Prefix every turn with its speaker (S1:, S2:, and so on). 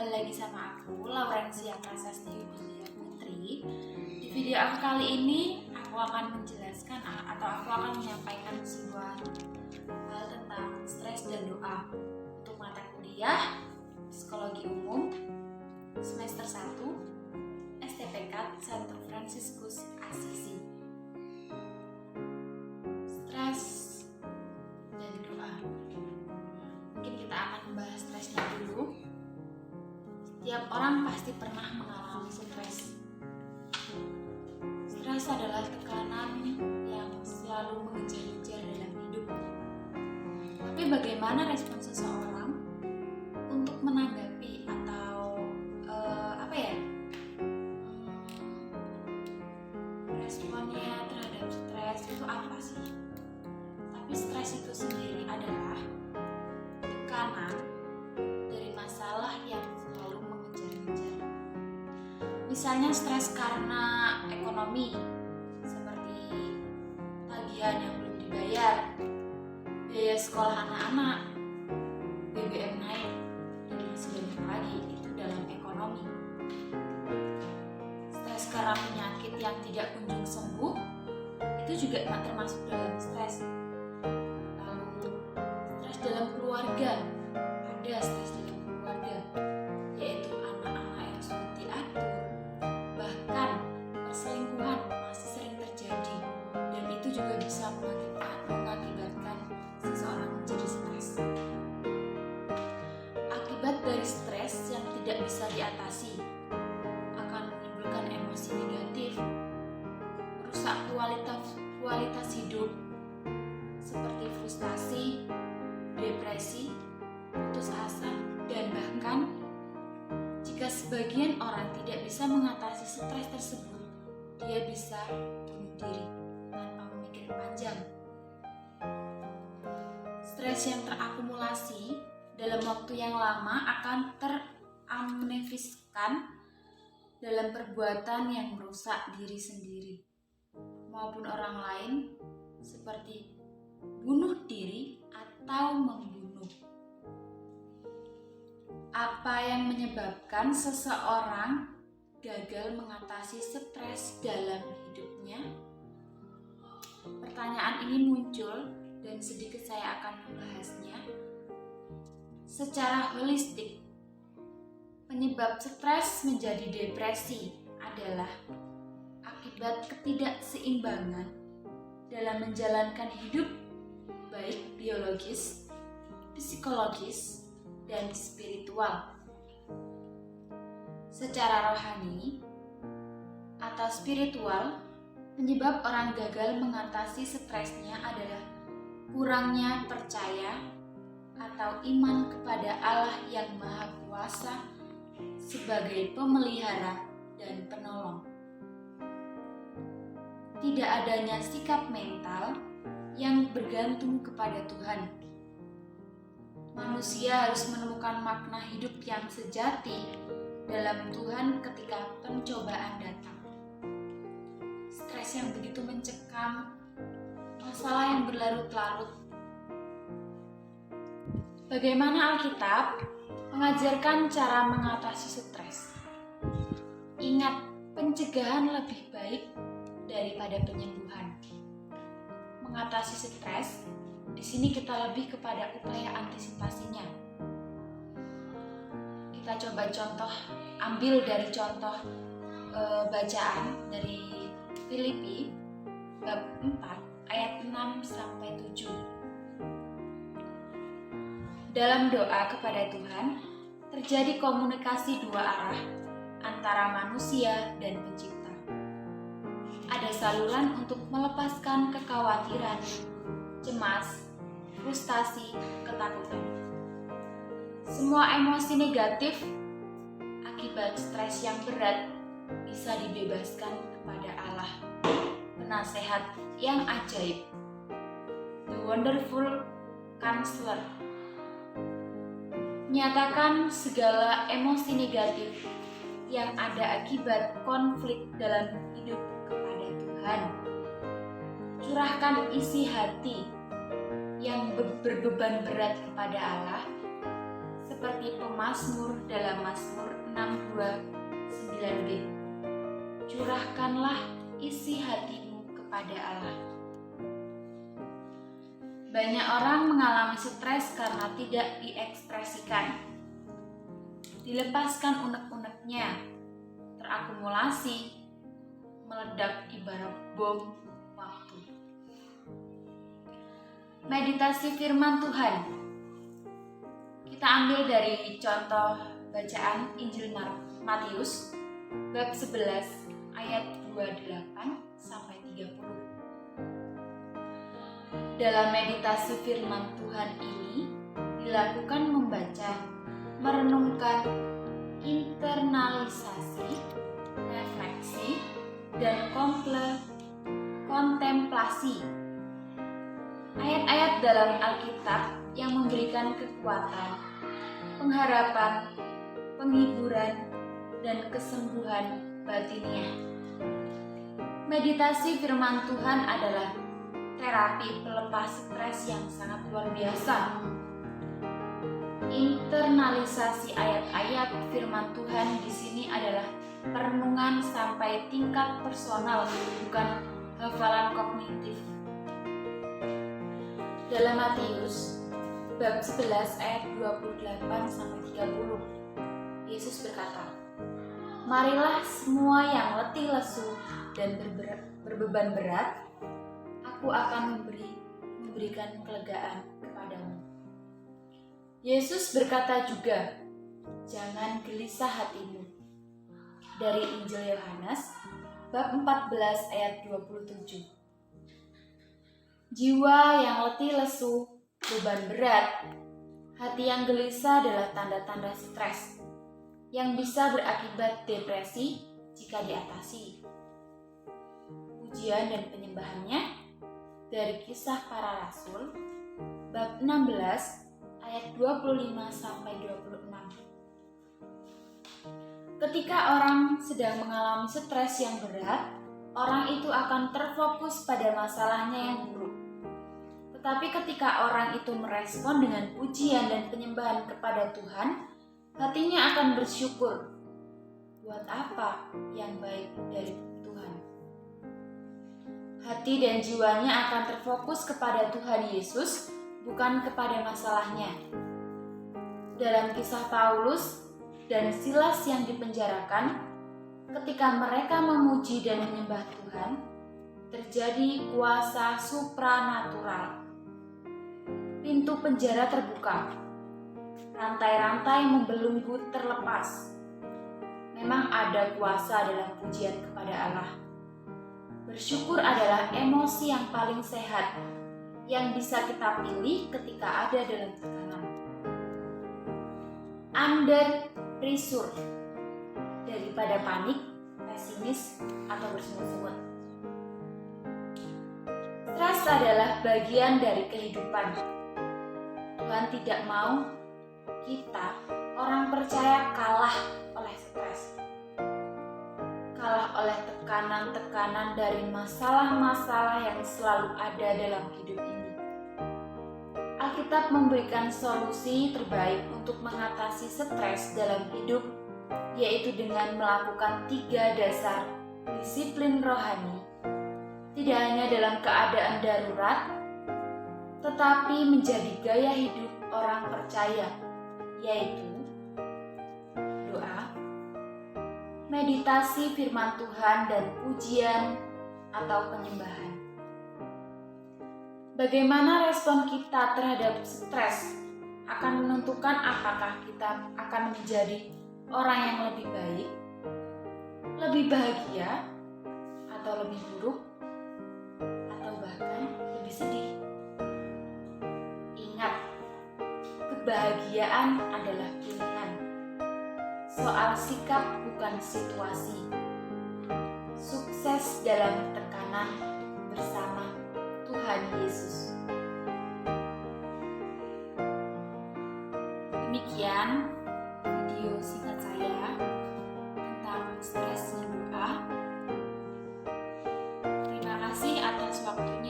S1: kembali lagi sama aku, Laurencia Prasasti Yulia Putri. Di video aku kali ini, aku akan menjelaskan atau aku akan menyampaikan sebuah hal tentang stres dan doa untuk mata kuliah Psikologi Umum semester 1 STPK Santo Fransiskus Assisi. Stres dan doa. Mungkin kita akan membahas stresnya dulu. Setiap orang pasti pernah mengalami stres. Stres adalah tekanan yang selalu mengejar-ngejar dalam hidup. Tapi bagaimana respon seseorang untuk menanggapi atau responnya terhadap stres itu apa sih? Tapi stres itu sendiri adalah tekanan dari masalah yang selalu mengejar-ngejar. Misalnya stres karena ekonomi, seperti tagihan yang belum dibayar, biaya sekolah anak-anak, BBM naik, dan masih banyak lagi. Itu dalam ekonomi. Stres karena penyakit yang tidak kunjung sembuh, itu juga termasuk dalam stres. Lalu stres dalam keluarga, ada stres dalam keluarga, yaitu anak-anak yang sulit diatur, bahkan perselingkuhan masih sering terjadi, dan itu juga bisa mengakibatkan seseorang menjadi stres. Akibat dari stres yang tidak bisa diatasi akan menimbulkan emosi negatif, merusak kualitas hidup, seperti frustasi, depresi, putus asa, dan bahkan jika sebagian orang tidak bisa mengatasi stres tersebut, dia bisa bunuh diri tanpa memikir panjang. Stres yang terakumulasi dalam waktu yang lama akan teramnefiskan dalam perbuatan yang merusak diri sendiri maupun orang lain, seperti bunuh diri atau membunuh. Apa yang menyebabkan seseorang gagal mengatasi stres dalam hidupnya? Pertanyaan ini muncul dan sedikit saya akan membahasnya. Secara holistik, penyebab stres menjadi depresi adalah akibat ketidakseimbangan dalam menjalankan hidup, baik biologis, psikologis, dan spiritual. Secara rohani atau spiritual, penyebab orang gagal mengatasi stresnya adalah kurangnya percaya atau iman kepada Allah yang Maha Kuasa sebagai pemelihara dan penolong. Tidak adanya sikap mental yang bergantung kepada Tuhan. Manusia harus menemukan makna hidup yang sejati dalam Tuhan ketika pencobaan datang. Stres yang begitu mencekam, masalah yang berlarut-larut. Bagaimana Alkitab mengajarkan cara mengatasi stres? Ingat, pencegahan lebih baik daripada penyembuhan. Mengatasi stres, di sini kita lebih kepada upaya antisipasinya. Kita coba ambil dari contoh bacaan dari Filipi bab 4 ayat 6 sampai 7. Dalam doa kepada Tuhan, terjadi komunikasi dua arah antara manusia dan Pencipta. Ada saluran untuk melepaskan kekhawatiran, cemas, frustasi, ketakutan. Semua emosi negatif akibat stres yang berat bisa dibebaskan kepada Allah, penasehat yang ajaib, the wonderful counselor. Nyatakan segala emosi negatif yang ada akibat konflik dalam hidup kepada Tuhan. Curahkan isi hati yang berbeban berat kepada Allah, seperti pemazmur dalam Mazmur 62:9b. Curahkanlah isi hatimu kepada Allah. Banyak orang mengalami stres karena tidak diekspresikan, dilepaskan unek-uneknya, terakumulasi, meledak ibarat bom waktu. Meditasi firman Tuhan. Kita ambil dari contoh bacaan Injil Matius bab 11 ayat 28 sampai 30. Dalam meditasi firman Tuhan ini dilakukan membaca, merenungkan, internalisasi, refleksi, dan kontemplasi. Ayat-ayat dalam Alkitab yang memberikan kekuatan, pengharapan, penghiburan, dan kesembuhan batiniah. Meditasi firman Tuhan adalah terapi pelepas stres yang sangat luar biasa. Internalisasi ayat-ayat firman Tuhan di sini adalah perenungan sampai tingkat personal, bukan hafalan kognitif. Dalam Matius bab 11 ayat 28 sampai 30, Yesus berkata, "Marilah semua yang letih lesu dan berbeban berat, Aku akan memberikan kelegaan kepadamu." Yesus berkata juga, "Jangan gelisah hatimu." Dari Injil Yohanes bab 14 ayat 27. Jiwa yang letih lesu, beban berat, hati yang gelisah adalah tanda-tanda stres yang bisa berakibat depresi jika diatasi. Pujian dan penyembahannya dari Kisah Para Rasul bab 16 ayat 25 sampai 26. Ketika orang sedang mengalami stres yang berat, orang itu akan terfokus pada masalahnya yang buruk. Tetapi ketika orang itu merespon dengan pujian dan penyembahan kepada Tuhan, hatinya akan bersyukur. Buat apa yang baik dari Tuhan? Hati dan jiwanya akan terfokus kepada Tuhan Yesus, bukan kepada masalahnya. Dalam kisah Paulus dan Silas yang dipenjarakan, ketika mereka memuji dan menyembah Tuhan, terjadi kuasa supranatural. Pintu penjara terbuka, rantai-rantai membelenggu terlepas. Memang ada kuasa dalam pujian kepada Allah. Bersyukur adalah emosi yang paling sehat yang bisa kita pilih ketika ada dalam tekanan. Under pressure daripada panik, pesimis, atau bersungut-sungut. Stres adalah bagian dari kehidupan. Tuhan tidak mau kita, orang percaya, kalah oleh stres. Kalah oleh tekanan-tekanan dari masalah-masalah yang selalu ada dalam hidup ini. Alkitab memberikan solusi terbaik untuk mengatasi stres dalam hidup, yaitu dengan melakukan 3 dasar disiplin rohani, tidak hanya dalam keadaan darurat, tetapi menjadi gaya hidup orang percaya, yaitu doa, meditasi firman Tuhan, dan pujian atau penyembahan. Bagaimana respon kita terhadap stres akan menentukan apakah kita akan menjadi orang yang lebih baik, lebih bahagia, atau lebih buruk, atau bahkan lebih sedih. Ingat, kebahagiaan adalah pilihan. Soal sikap bukan situasi. Sukses dalam tekanan bersama Tuhan Yesus. Demikian video singkat saya tentang stres dan doa. Terima kasih atas waktunya.